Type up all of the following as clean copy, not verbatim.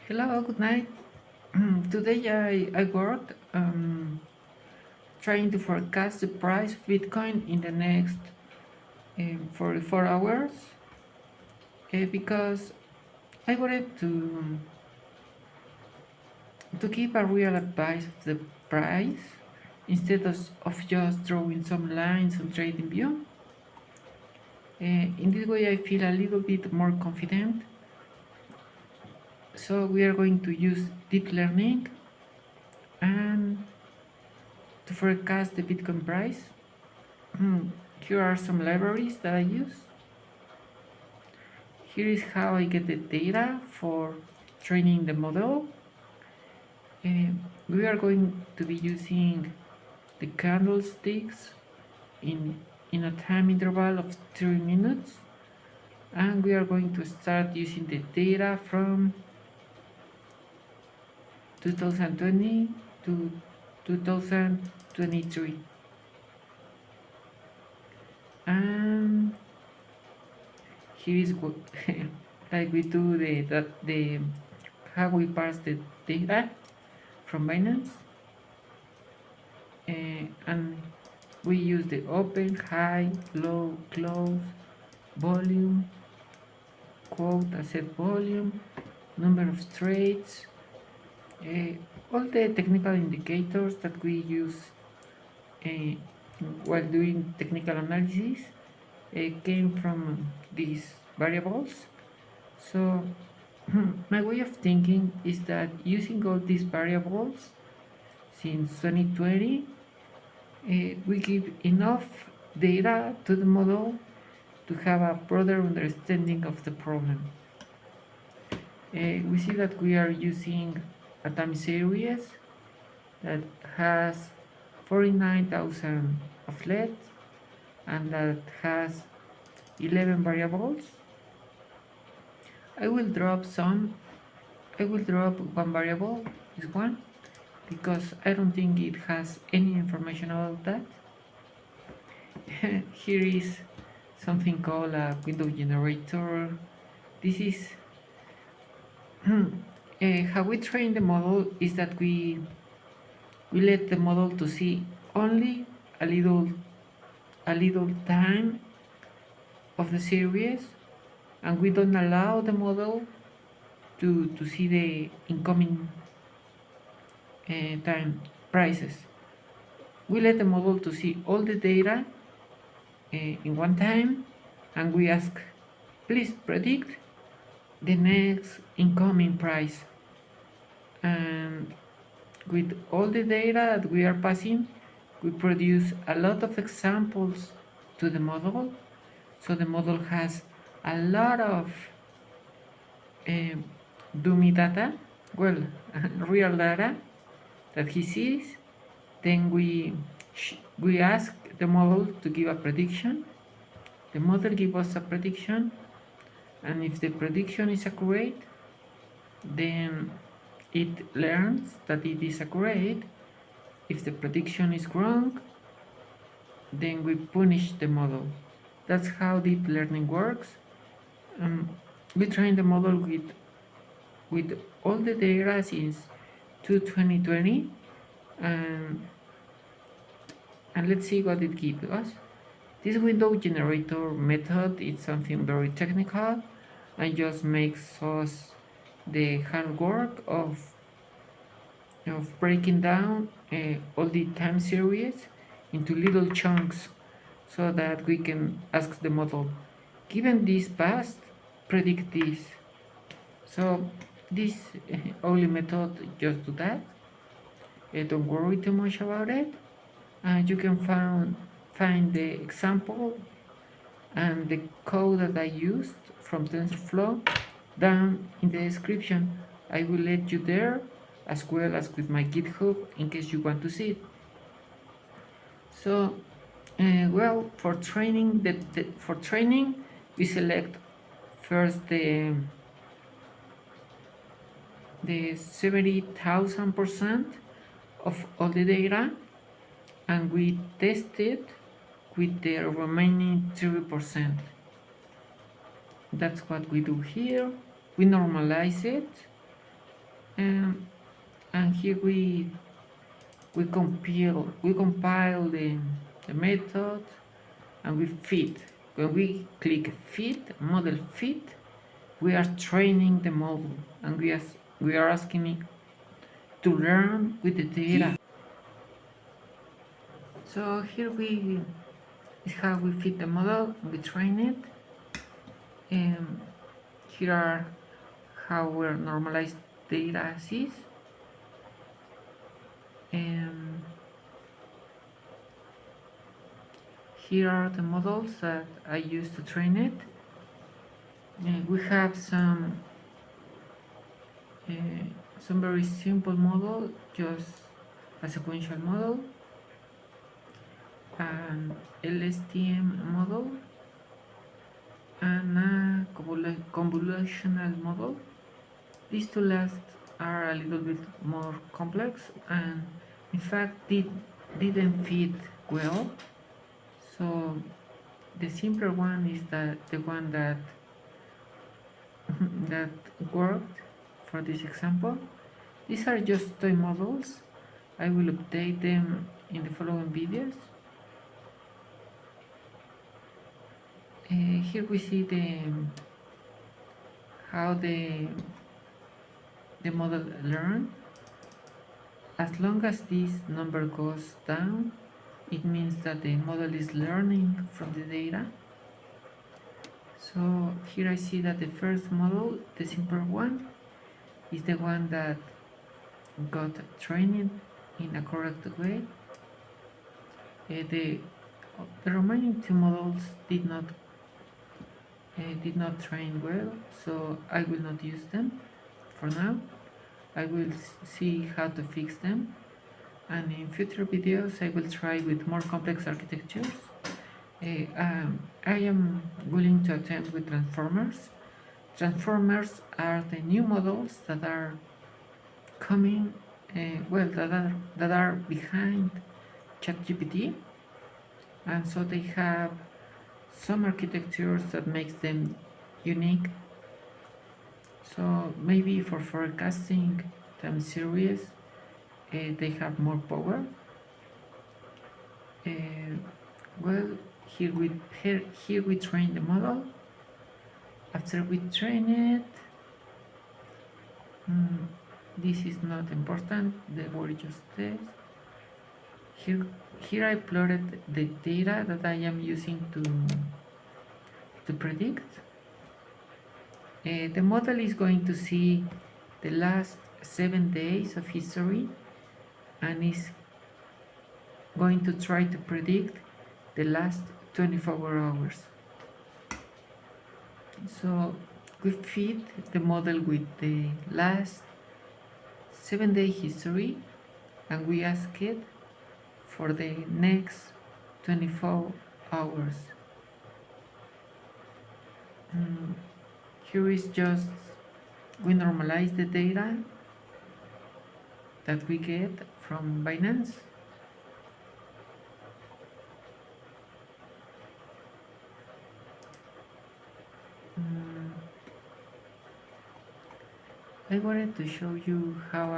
Hello, good night. Today I worked trying to forecast the price of Bitcoin in the next 44 hours because I wanted to give a real advice of the price instead of just drawing some lines on TradingView. In this way, I feel a little bit more confident. So we are going to use deep learning and to forecast the Bitcoin price. Here are some libraries that I use. Here is how I get the data for training the model. We are going to be using the candlesticks in, in a time interval of 3 minutes, and we are going to start using the data from 2020 to 2023. And here is what like we do the how we pass the data from Binance, and we use the open, high, low, close, volume, quote, asset volume, number of trades, uh, all the technical indicators that we use uh, while doing technical analysis came from these variables. So my way of thinking is that using all these variables since 2020, we give enough data to the model to have a broader understanding of the problem. We see that we are using a time series that has 49,000 of LED and that has 11 variables. I will drop some. I will drop one variable, this one, because I don't think it has any information about that. Here is something called a window generator. This is how we train the model is that we let the model to see only a little time of the series, and we don't allow the model to see the incoming time prices. We let the model to see all the data in one time, and we ask, please predict the next incoming price. And with all the data that we are passing, we produce a lot of examples to the model. So the model has a lot of dummy data, well, real data that he sees. Then we ask the model to give a prediction. The model gives us a prediction, and if the prediction is accurate, then it learns that it is accurate. If the prediction is wrong, then we punish the model. That's how deep learning works. We train the model with all the data since 2020, and let's see what it gives us. This window generator method is something very technical and just makes us the hard work of breaking down all the time series into little chunks so that we can ask the model, given this past, predict this. So this only method just do that. Don't worry too much about it. You can find the example and the code that I used from Tensorflow down in the description. I will let you there as well as with my GitHub in case you want to see it. So, well, for training, for training, we select first the 70,000% of all the data, and we test it with the remaining 3%. That's what we do here. We normalize it, um, and here we compile the method and we fit. When we click fit, model fit, we are training the model and we are asking it to learn with the data. So here we is how we fit the model, we train it, and here are how our normalized data is, and here are the models that I use to train it. We have uh, some very simple model, just a sequential model, an LSTM model, and a convolutional model. These two last are a little bit more complex and in fact didn't fit well. So the simpler one is the one that that worked for this example. These are just toy models. I will update them in the following videos. Here we see how the model learn. As long as this number goes down, it means that the model is learning from the data. So here I see that the first model, the simple one, is the one that got trained in a correct way. The remaining two models did not train well, so I will not use them for now. I will see how to fix them, and in future videos I will try with more complex architectures. I am willing to attempt with transformers. Transformers are the new models that are coming, well, that are behind ChatGPT, and so they have some architectures that makes them unique. So maybe for forecasting time series, they have more power. Uh, well, here we train the model. After we train it, this is not important. They were just test. Here I plotted the data that I am using to predict. The model is going to see the last 7 days of history and is going to try to predict the last 24 hours. So we feed the model with the last 7-day history and we ask it for the next 24 hours. Here is just we normalize the data that we get from Binance. I wanted to show you how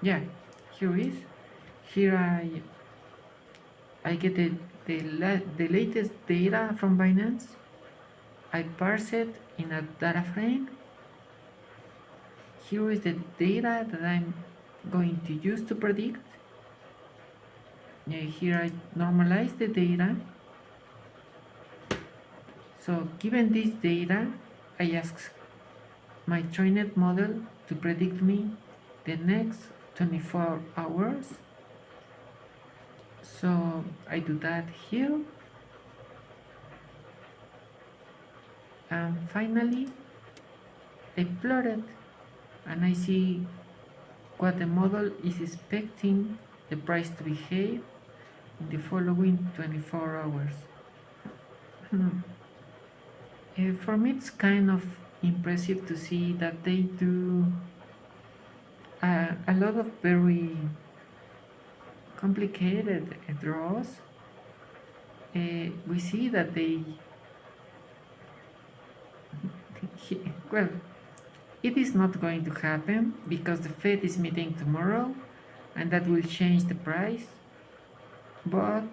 yeah, here I get the latest data from Binance. I parse it in a data frame. Here is the data that I'm going to use to predict. Here I normalize the data. So given this data, I ask my trained model to predict me the next 24 hours. So I do that here. And finally, I plot it and I see what the model is expecting the price to behave in the following 24 hours. For me, it's kind of impressive to see that they do a lot of very complicated draws. We see that they well, it is not going to happen because the Fed is meeting tomorrow and that will change the price. But,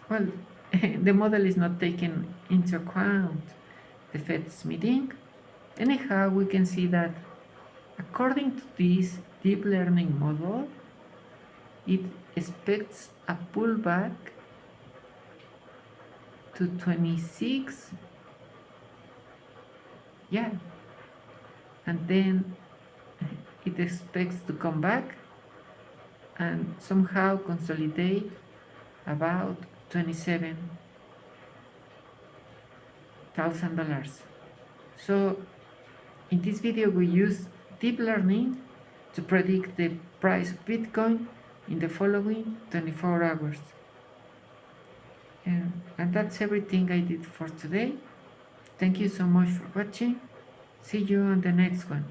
well, the model is not taking into account the Fed's meeting. Anyhow, we can see that according to this deep learning model, it expects a pullback to 26, yeah, and then it expects to come back and somehow consolidate about $27,000. So in this video we use deep learning to predict the price of Bitcoin in the following 24 hours. And that's everything I did for today. Thank you so much for watching. See you on the next one.